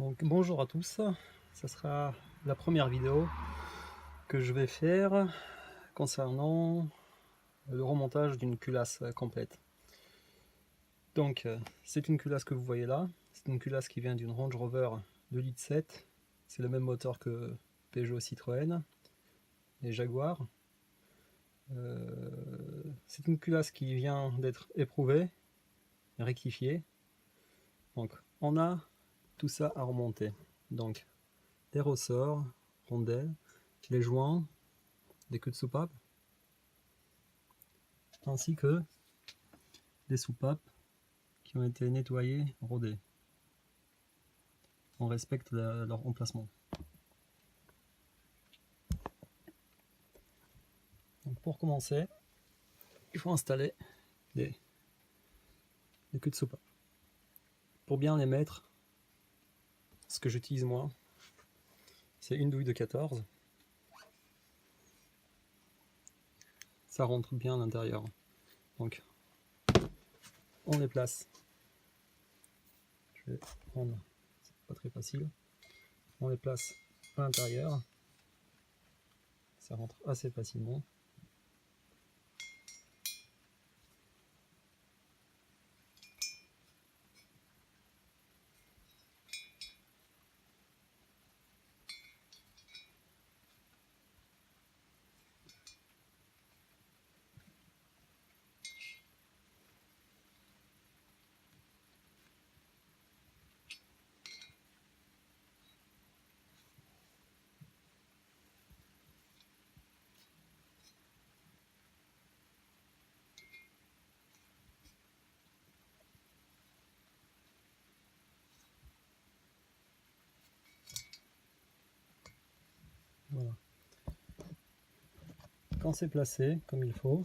Donc bonjour à tous, ça sera la première vidéo que je vais faire concernant le remontage d'une culasse complète. Donc c'est une culasse que vous voyez là, c'est une culasse qui vient d'une Range Rover 2,7 litres, c'est le même moteur que Peugeot, Citroën et Jaguar. C'est une culasse qui vient d'être éprouvée, rectifiée. Donc on a tout ça à remonter. Donc des ressorts, rondelles, les joints, des queues de soupape, ainsi que des soupapes qui ont été nettoyées, rodées. On respecte leur emplacement. Donc pour commencer, il faut installer des queues de soupape. Pour bien les mettre, ce que j'utilise moi, c'est une douille de 14. Ça rentre bien à l'intérieur. Donc on les place. Je vais prendre, c'est pas très facile. On les place à l'intérieur. Ça rentre assez facilement. Voilà. Quand c'est placé comme il faut,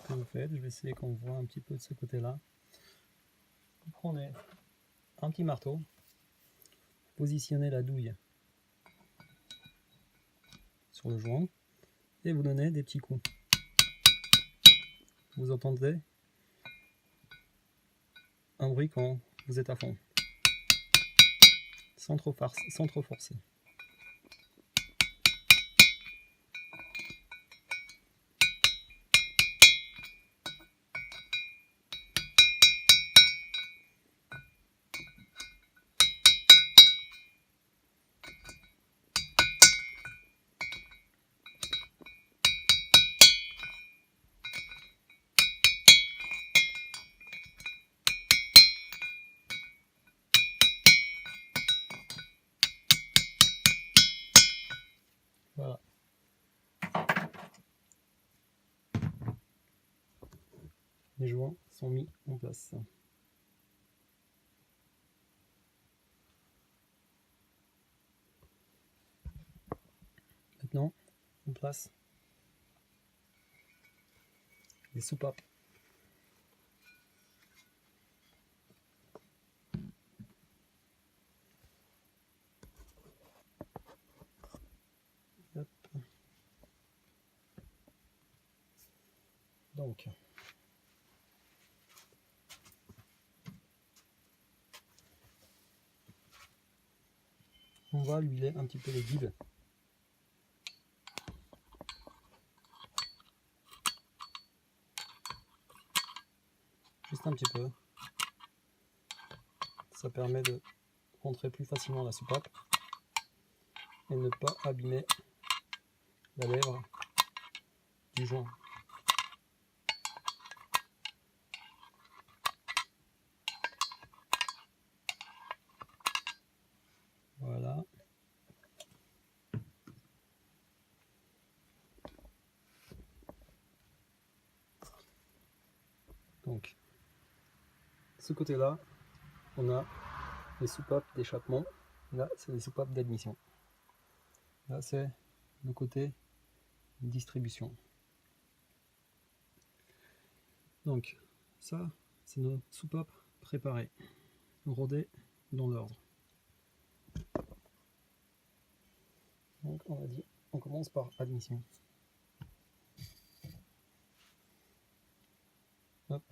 que vous faites, je vais essayer qu'on voit un petit peu de ce côté-là. Vous prenez un petit marteau, positionnez la douille sur le joint et vous donnez des petits coups. Vous entendrez un bruit quand vous êtes à fond, sans trop forcer. Voilà. Les joints sont mis en place. Maintenant, on place les soupapes. Hop. Donc, on va huiler un petit peu les guides. Juste un petit peu. Ça permet de rentrer plus facilement la soupape et ne pas abîmer la lèvre du joint. Voilà. Donc, ce côté-là, on a les soupapes d'échappement. Là, c'est les soupapes d'admission. Là, c'est le côté distribution. Donc, ça, c'est nos soupapes préparées, rodées dans l'ordre. Donc, on commence par admission. Hop,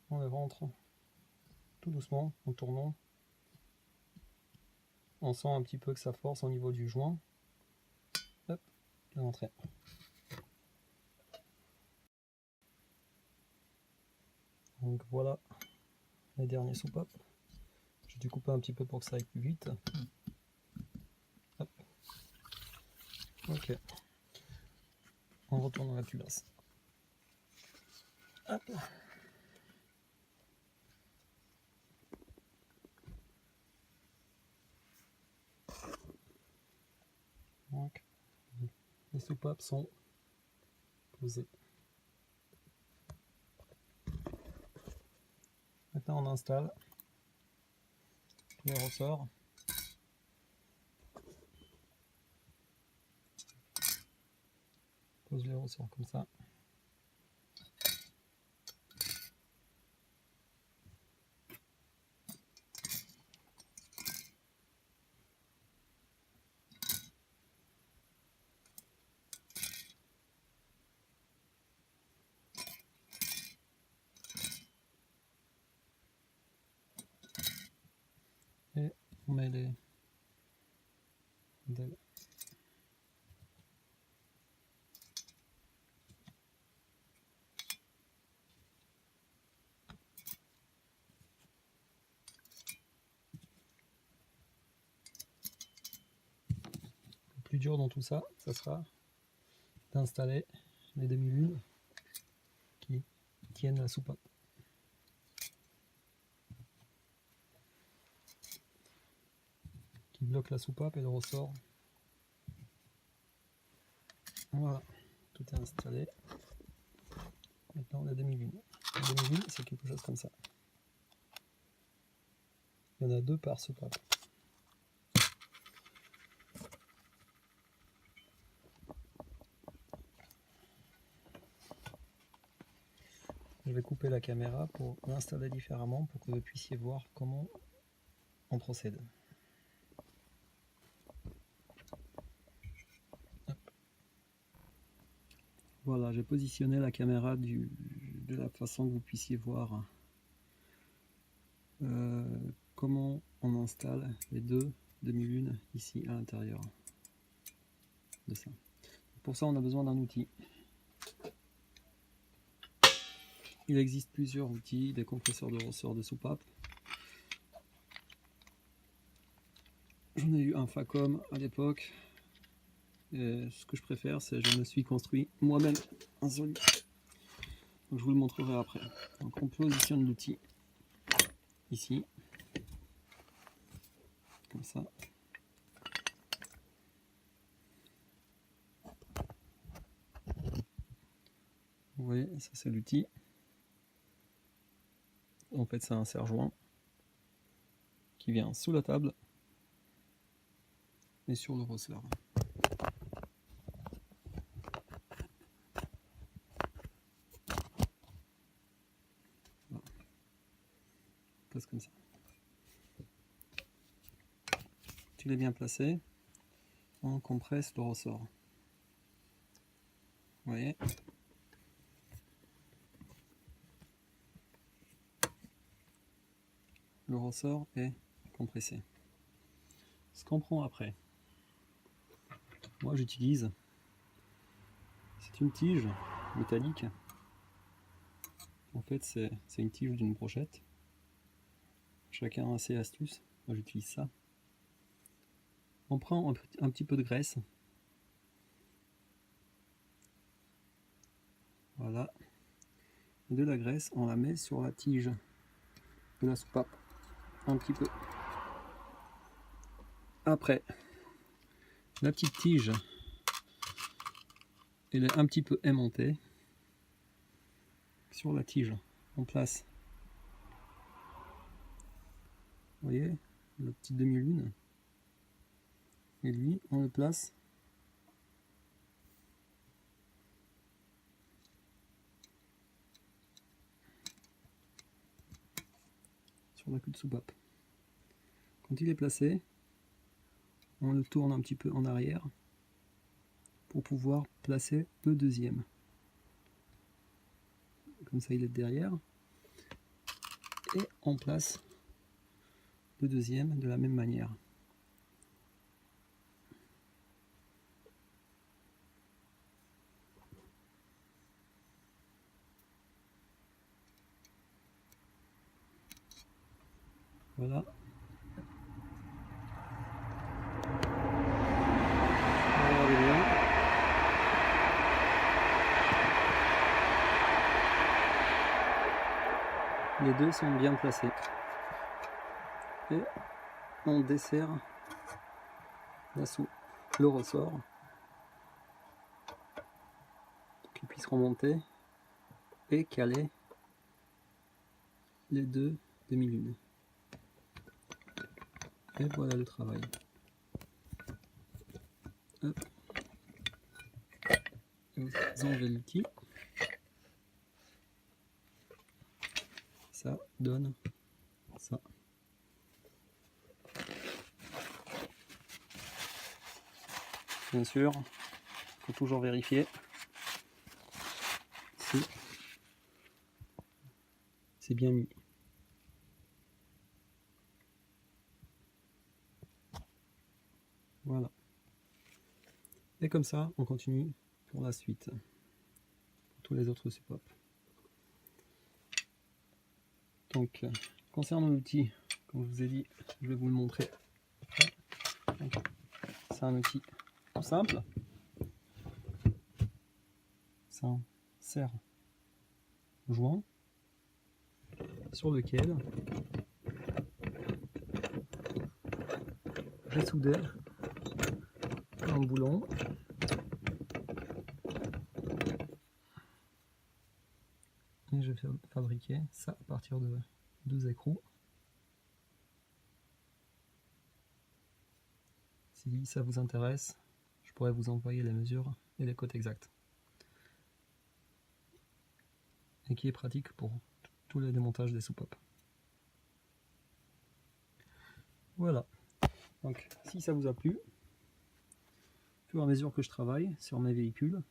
on les rentre tout doucement, en tournant. On sent un petit peu que ça force au niveau du joint. Hop, bien entré. Donc voilà les derniers soupapes. J'ai dû couper un petit peu pour que ça aille plus vite. Hop. Ok. On retourne la culasse. Hop. Donc, les soupapes sont posées. Maintenant on installe les ressorts. Pose les ressorts comme ça. Et on met les modèles. Le plus dur dans tout ça, ça sera d'installer les demi-lunes qui tiennent la soupape. Qui bloquent la soupape et le ressort. Voilà, tout est installé. Maintenant la demi-lune. La demi-lune, c'est quelque chose comme ça. Il y en a 2 par soupape. Je vais couper la caméra pour l'installer différemment pour que vous puissiez voir comment on procède. Hop. Voilà, j'ai positionné la caméra de la façon que vous puissiez voir comment on installe les 2 demi-lunes ici à l'intérieur de ça. Pour ça, on a besoin d'un outil. Il existe plusieurs outils, des compresseurs de ressort de soupape. J'en ai eu un Facom à l'époque. Ce que je préfère, c'est je me suis construit moi-même un solide. Donc je vous le montrerai après. Donc on positionne l'outil ici, comme ça. Vous voyez, ça c'est l'outil. En fait, c'est un serre-joint qui vient sous la table et sur le ressort. Voilà. Place comme ça. Tu l'as bien placé, on compresse le ressort. Vous voyez ? Le ressort est compressé. Ce qu'on prend après, moi j'utilise, c'est une tige métallique. En fait, c'est une tige d'une brochette. Chacun a ses astuces. Moi j'utilise ça. On prend un petit peu de graisse. Voilà. Et de la graisse, on la met sur la tige de la soupape. Un petit peu. Après, la petite tige, elle est un petit peu aimantée. Sur la tige, on place, vous voyez, la petite demi-lune. Et lui, on le place sur la queue de soupape. Quand il est placé, on le tourne un petit peu en arrière pour pouvoir placer le deuxième. Comme ça, il est derrière. Et on place le deuxième de la même manière. Voilà. Regardez bien. Les deux sont bien placés. Et on desserre le ressort pour qu'il puisse remonter et caler les deux demi-lunes. Et voilà le travail. Hop. Vous enlevez l'outil. Ça donne ça. Bien sûr, il faut toujours vérifier si c'est bien mis. Voilà. Et comme ça, on continue pour la suite, pour tous les autres support. Donc, concernant l'outil, comme je vous ai dit, je vais vous le montrer. C'est un outil tout simple. C'est un serre-joint sur lequel j'ai soudé un boulon et je vais fabriquer ça à partir de 2 écrous. Si ça vous intéresse, je pourrais vous envoyer les mesures et les cotes exactes, et qui est pratique pour tous les démontages des soupapes. Voilà, donc si ça vous a plu, au fur et à mesure que je travaille sur mes véhicules,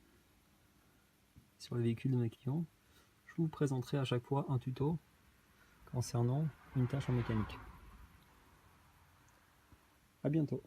sur les véhicules de mes clients, je vous présenterai à chaque fois un tuto concernant une tâche en mécanique. À bientôt.